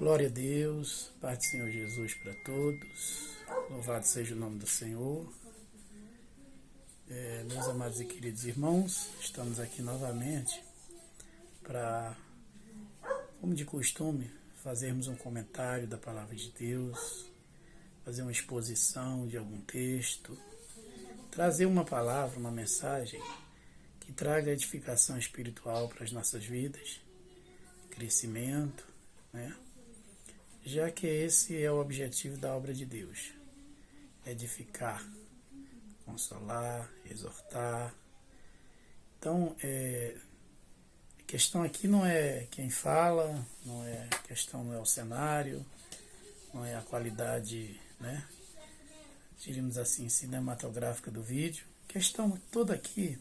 Glória a Deus, Pai do Senhor Jesus para todos, louvado seja o nome do Senhor. Meus amados e queridos irmãos, estamos aqui novamente para, como de costume, fazermos um comentário da Palavra de Deus, fazer uma exposição de algum texto, trazer uma palavra, uma mensagem que traga edificação espiritual para as nossas vidas, crescimento, né? Já que esse é o objetivo da obra de Deus, edificar, consolar, exortar. Então, a questão aqui não é quem fala, a questão não é o cenário, não é a qualidade, né, diríamos assim, cinematográfica do vídeo. A questão toda aqui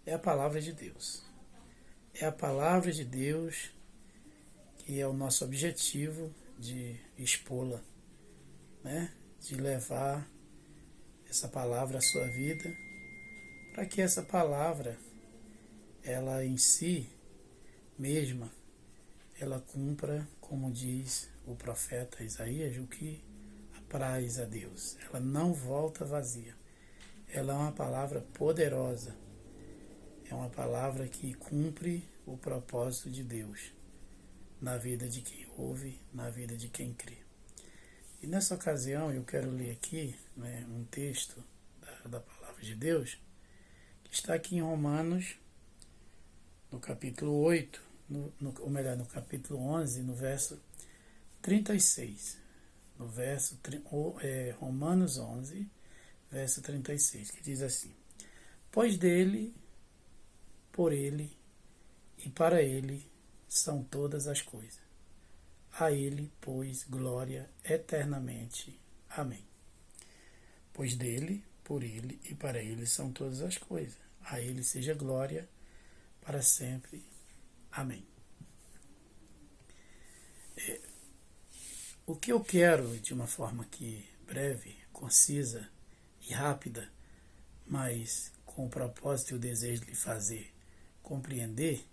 é a palavra de Deus. É a palavra de Deus que é o nosso objetivo de expô-la, né? De levar essa palavra à sua vida, para que essa palavra, ela em si mesma, ela cumpra, como diz o profeta Isaías, o que apraz a Deus. Ela não volta vazia. Ela é uma palavra poderosa. É uma palavra que cumpre o propósito de Deus na vida de quem ouve, na vida de quem crê. E nessa ocasião eu quero ler aqui, né, um texto da Palavra de Deus, que está aqui em Romanos, no capítulo 8, no capítulo 11, no verso 36. Romanos 11, verso 36, que diz assim: Pois dele, por ele e para ele são todas as coisas. A ele, pois, glória eternamente. Amém. Pois dele, por ele e para ele são todas as coisas. A ele seja glória para sempre. Amém. O que eu quero, de uma forma aqui breve, concisa e rápida, mas com o propósito e o desejo de lhe fazer compreender,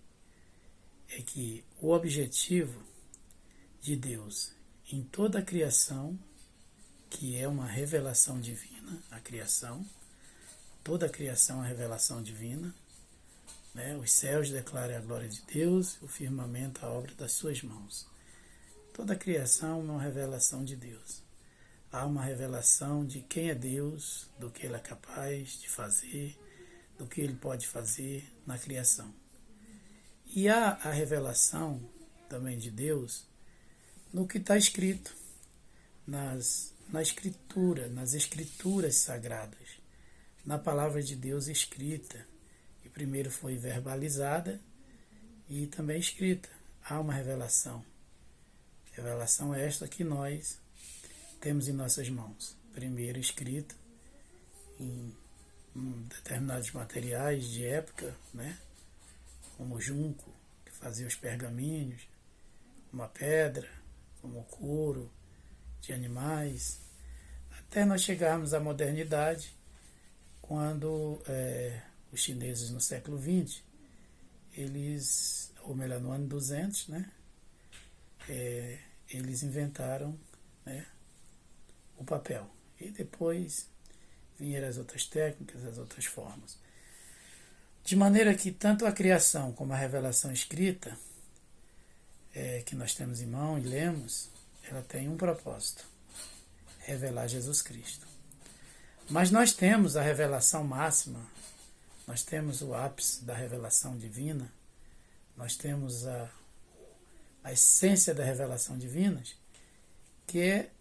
é que o objetivo de Deus em toda a criação, que é uma revelação divina, a criação, toda a criação é uma revelação divina, né? Os céus declaram a glória de Deus, o firmamento a obra das suas mãos. Toda a criação é uma revelação de Deus. Há uma revelação de quem é Deus, do que Ele é capaz de fazer, do que Ele pode fazer na criação. E há a revelação também de Deus no que está escrito na Escritura, nas Escrituras Sagradas, na Palavra de Deus escrita, que primeiro foi verbalizada e também escrita. Há uma revelação. Revelação esta que nós temos em nossas mãos. Primeiro escrita em determinados materiais de época, né? Como o junco, que fazia os pergaminhos, uma pedra, como o couro de animais, até nós chegarmos à modernidade, quando os chineses no século XX, ou melhor, no ano 200, né, eles inventaram, né, o papel. E depois vieram as outras técnicas, as outras formas. De maneira que tanto a criação como a revelação escrita, que nós temos em mão e lemos, ela tem um propósito: revelar Jesus Cristo. Mas nós temos a revelação máxima, nós temos o ápice da revelação divina, nós temos a essência da revelação divina, que é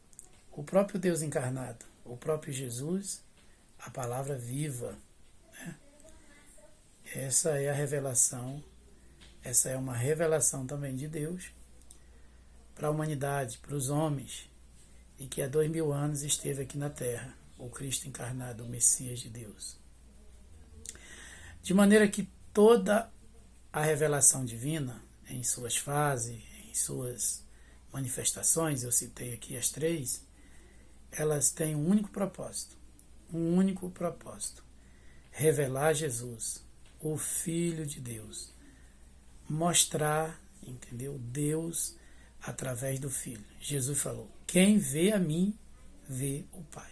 o próprio Deus encarnado, o próprio Jesus, a palavra viva. Essa é a revelação, essa é uma revelação também de Deus para a humanidade, para os homens, e que há 2000 anos esteve aqui na Terra, o Cristo encarnado, o Messias de Deus. De maneira que toda a revelação divina, em suas fases, em suas manifestações, eu citei aqui as 3, elas têm um único propósito, revelar Jesus, o Filho de Deus, mostrar, entendeu, Deus através do Filho. Jesus falou: quem vê a mim, vê o Pai.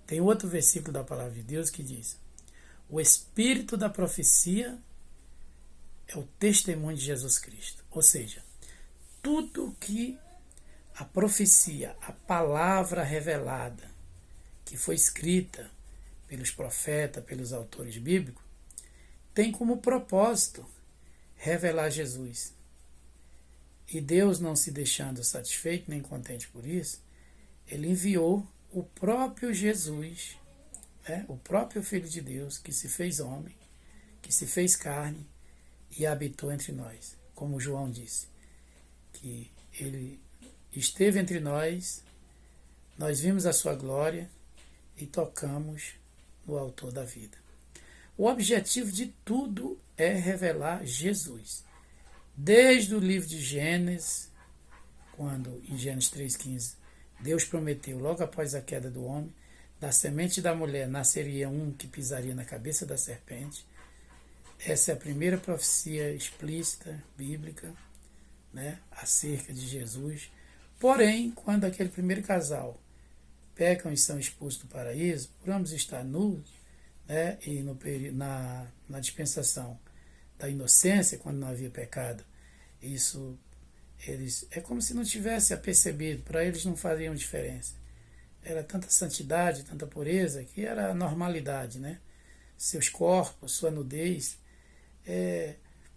Tem outro versículo da palavra de Deus que diz: o espírito da profecia é o testemunho de Jesus Cristo. Ou seja, tudo que a profecia, a palavra revelada, que foi escrita pelos profetas, pelos autores bíblicos, tem como propósito revelar Jesus. E Deus, não se deixando satisfeito nem contente por isso, ele enviou o próprio Jesus, o próprio Filho de Deus, que se fez homem, que se fez carne e habitou entre nós. Como João disse, que ele esteve entre nós, nós vimos a sua glória e tocamos no autor da vida. O objetivo de tudo é revelar Jesus. Desde o livro de Gênesis, quando em Gênesis 3,15, Deus prometeu, logo após a queda do homem, da semente da mulher nasceria um que pisaria na cabeça da serpente. Essa é a primeira profecia explícita, bíblica, acerca de Jesus. Porém, quando aquele primeiro casal pecam e são expulsos do paraíso, por ambos estar nus, e na dispensação da inocência, quando não havia pecado, isso eles é como se não tivesse apercebido, para eles não faziam diferença. Era tanta santidade, tanta pureza, que era a normalidade, Seus corpos, sua nudez,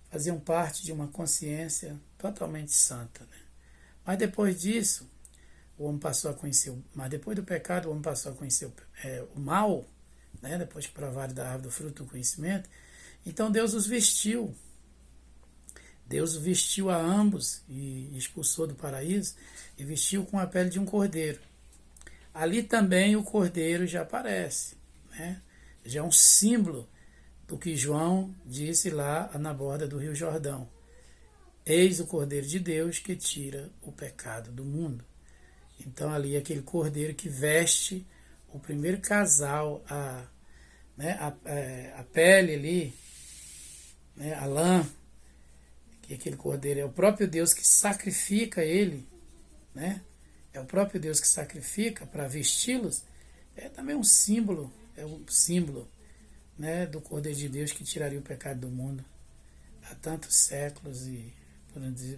faziam parte de uma consciência totalmente santa, Mas depois disso, o homem passou a conhecer, mas depois do pecado, o homem passou a conhecer o mal, depois que provaram da árvore do fruto do conhecimento. Então Deus os vestiu. Deus vestiu a ambos e expulsou do paraíso e vestiu com a pele de um cordeiro. Ali também o cordeiro já aparece, já é um símbolo do que João disse lá na borda do Rio Jordão. Eis o Cordeiro de Deus que tira o pecado do mundo. Então ali é aquele cordeiro que veste o primeiro casal, a pele ali, a lã, que aquele cordeiro é o próprio Deus que sacrifica ele, é o próprio Deus que sacrifica para vesti-los. É também um símbolo, do Cordeiro de Deus que tiraria o pecado do mundo há tantos séculos e,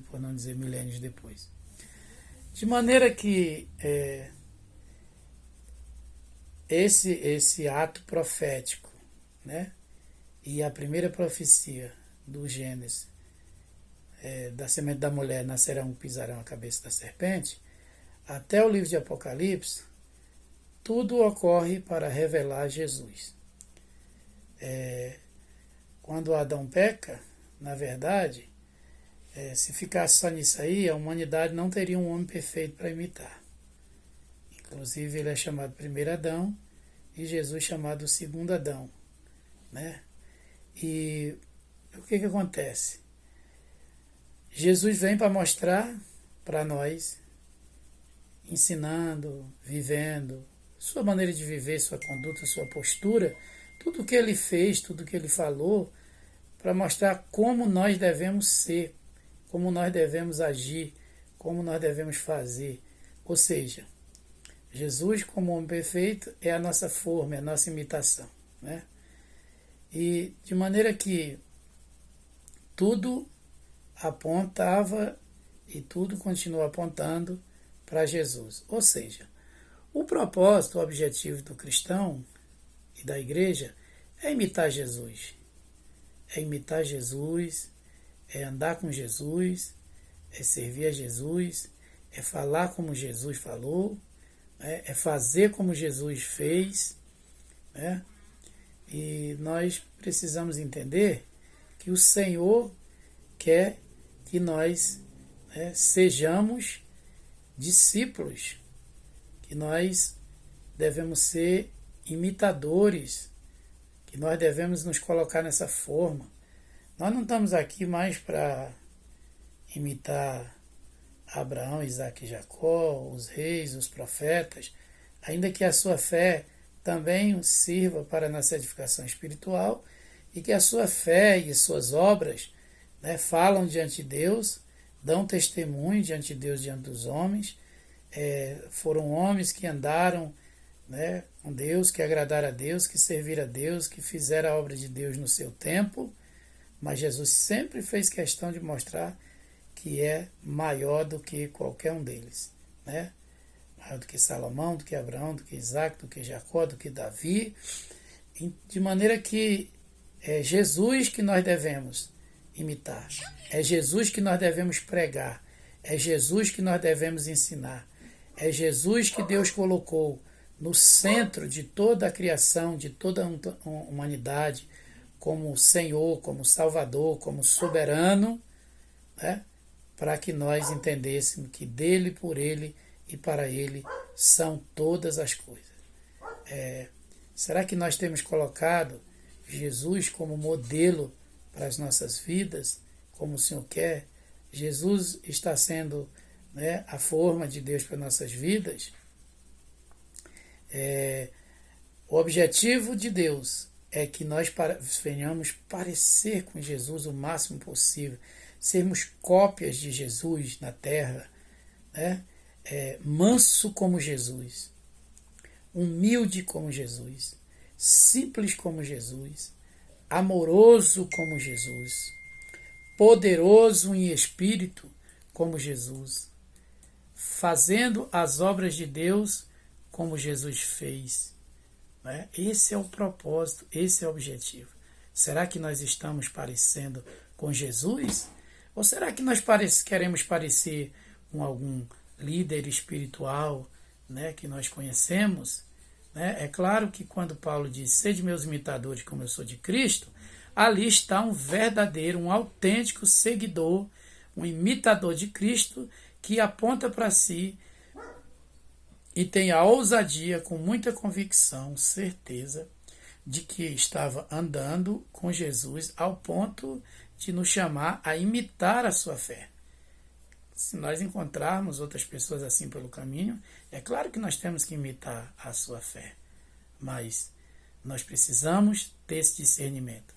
por não dizer milênios depois. De maneira que esse ato profético, e a primeira profecia do Gênesis, da semente da mulher nascerão, pisarão a cabeça da serpente, até o livro de Apocalipse, tudo ocorre para revelar Jesus. Quando Adão peca, na verdade, se ficasse só nisso aí, a humanidade não teria um homem perfeito para imitar. Inclusive, ele é chamado primeiro Adão e Jesus chamado segundo Adão. E o que acontece? Jesus vem para mostrar para nós, ensinando, vivendo, sua maneira de viver, sua conduta, sua postura, tudo o que ele fez, tudo o que ele falou, para mostrar como nós devemos ser, como nós devemos agir, como nós devemos fazer. Ou seja, Jesus, como homem perfeito, é a nossa forma, é a nossa imitação. E de maneira que tudo apontava e tudo continua apontando para Jesus. Ou seja, o propósito, o objetivo do cristão e da igreja é imitar Jesus. É imitar Jesus, é andar com Jesus, é servir a Jesus, é falar como Jesus falou, é fazer como Jesus fez. E nós precisamos entender que o Senhor quer que nós sejamos discípulos, que nós devemos ser imitadores, que nós devemos nos colocar nessa forma. Nós não estamos aqui mais para imitar Abraão, Isaac e Jacó, os reis, os profetas, ainda que a sua fé também sirva para a nossa edificação espiritual e que a sua fé e suas obras falam diante de Deus, dão testemunho diante de Deus, diante dos homens. Foram homens que andaram, né, com Deus, que agradaram a Deus, que serviram a Deus, que fizeram a obra de Deus no seu tempo, mas Jesus sempre fez questão de mostrar que é maior do que qualquer um deles, né? Maior do que Salomão, do que Abraão, do que Isaac, do que Jacó, do que Davi, de maneira que é Jesus que nós devemos imitar, é Jesus que nós devemos pregar, é Jesus que nós devemos ensinar, é Jesus que Deus colocou no centro de toda a criação, de toda a humanidade, como Senhor, como Salvador, como soberano, né? Para que nós entendêssemos que dele, por ele e para ele são todas as coisas. Será que nós temos colocado Jesus como modelo para as nossas vidas, como o Senhor quer? Jesus está sendo, né, a forma de Deus para nossas vidas? O objetivo de Deus é que nós venhamos parecer com Jesus o máximo possível, sermos cópias de Jesus na terra, né? Manso como Jesus, humilde como Jesus, simples como Jesus, amoroso como Jesus, poderoso em espírito como Jesus, fazendo as obras de Deus como Jesus fez. Né? Esse é o propósito, esse é o objetivo. Será que nós estamos parecendo com Jesus? Ou será que nós queremos parecer com algum líder espiritual, né, que nós conhecemos? Né? É claro que quando Paulo diz, sede meus imitadores como eu sou de Cristo, ali está um verdadeiro, um autêntico seguidor, um imitador de Cristo que aponta para si e tem a ousadia, com muita convicção, certeza, de que estava andando com Jesus ao ponto de nos chamar a imitar a sua fé. Se nós encontrarmos outras pessoas assim pelo caminho, é claro que nós temos que imitar a sua fé, mas nós precisamos ter esse discernimento.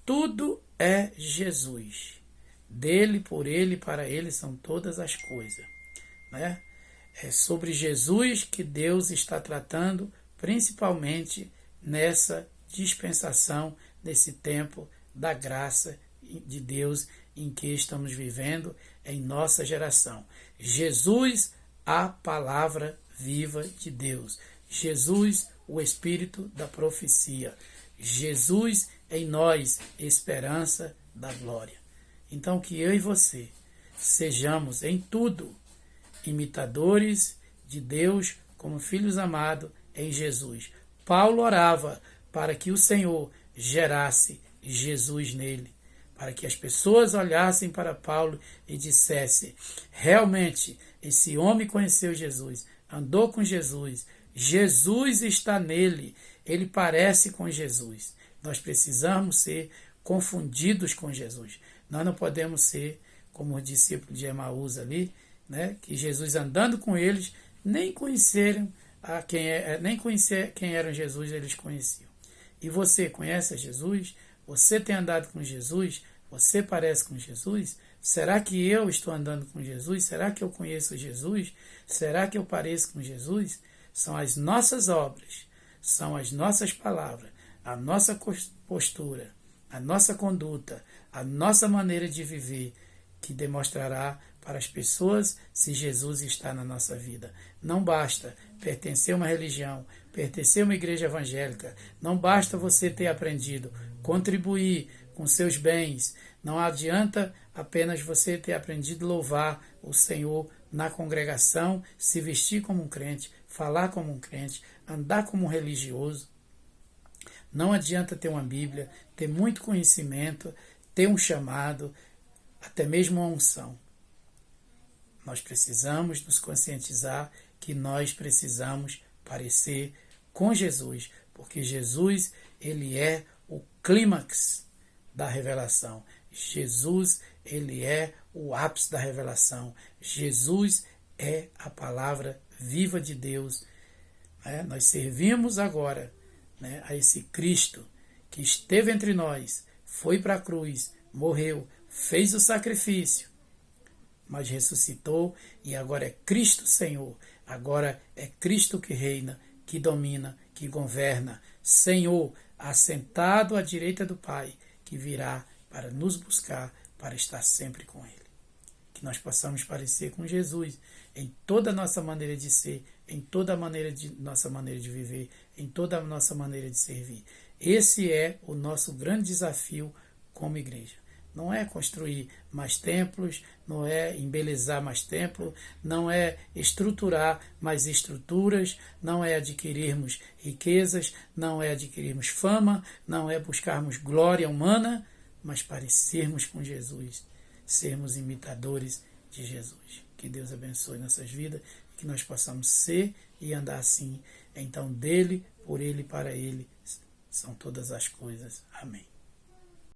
Tudo é Jesus. Dele, por ele e para ele são todas as coisas. Né? É sobre Jesus que Deus está tratando, principalmente nessa dispensação, nesse tempo da graça de Deus em que estamos vivendo em nossa geração. Jesus, a palavra viva de Deus. Jesus, o Espírito da profecia. Jesus em nós, esperança da glória. Então que eu e você sejamos em tudo imitadores de Deus como filhos amados em Jesus. Paulo orava para que o Senhor gerasse Jesus nele, para que as pessoas olhassem para Paulo e dissessem, realmente esse homem conheceu Jesus, andou com Jesus, Jesus está nele, ele parece com Jesus. Nós precisamos ser confundidos com Jesus. Nós não podemos ser como os discípulos de Emaús ali, né, que Jesus andando com eles, nem conheceram nem conhecer quem era Jesus, eles conheciam. E você conhece a Jesus? Você tem andado com Jesus? Você parece com Jesus? Será que eu estou andando com Jesus? Será que eu conheço Jesus? Será que eu pareço com Jesus? São as nossas obras, são as nossas palavras, a nossa postura, a nossa conduta, a nossa maneira de viver que demonstrará para as pessoas se Jesus está na nossa vida. Não basta pertencer a uma religião, pertencer a uma igreja evangélica, não basta você ter aprendido, contribuir com seus bens, não adianta apenas você ter aprendido a louvar o Senhor na congregação, se vestir como um crente, falar como um crente, andar como um religioso. Não adianta ter uma Bíblia, ter muito conhecimento, ter um chamado, até mesmo uma unção. Nós precisamos nos conscientizar que nós precisamos parecer com Jesus, porque Jesus, ele é o clímax da revelação. Jesus, ele é o ápice da revelação. Jesus é a palavra viva de Deus. Nós servimos agora, a esse Cristo que esteve entre nós, foi para a cruz, morreu, fez o sacrifício, mas ressuscitou e agora é Cristo Senhor. Agora é Cristo que reina, que domina, que governa. Senhor, assentado à direita do Pai, que virá para nos buscar, para estar sempre com Ele. Que nós possamos parecer com Jesus em toda a nossa maneira de ser, em toda a nossa maneira de viver, em toda a nossa maneira de servir. Esse é o nosso grande desafio como igreja. Não é construir mais templos, não é embelezar mais templos, não é estruturar mais estruturas, não é adquirirmos riquezas, não é adquirirmos fama, não é buscarmos glória humana, mas parecermos com Jesus, sermos imitadores de Jesus. Que Deus abençoe nossas vidas, que nós possamos ser e andar assim. Então, dele, por ele e para ele são todas as coisas. Amém.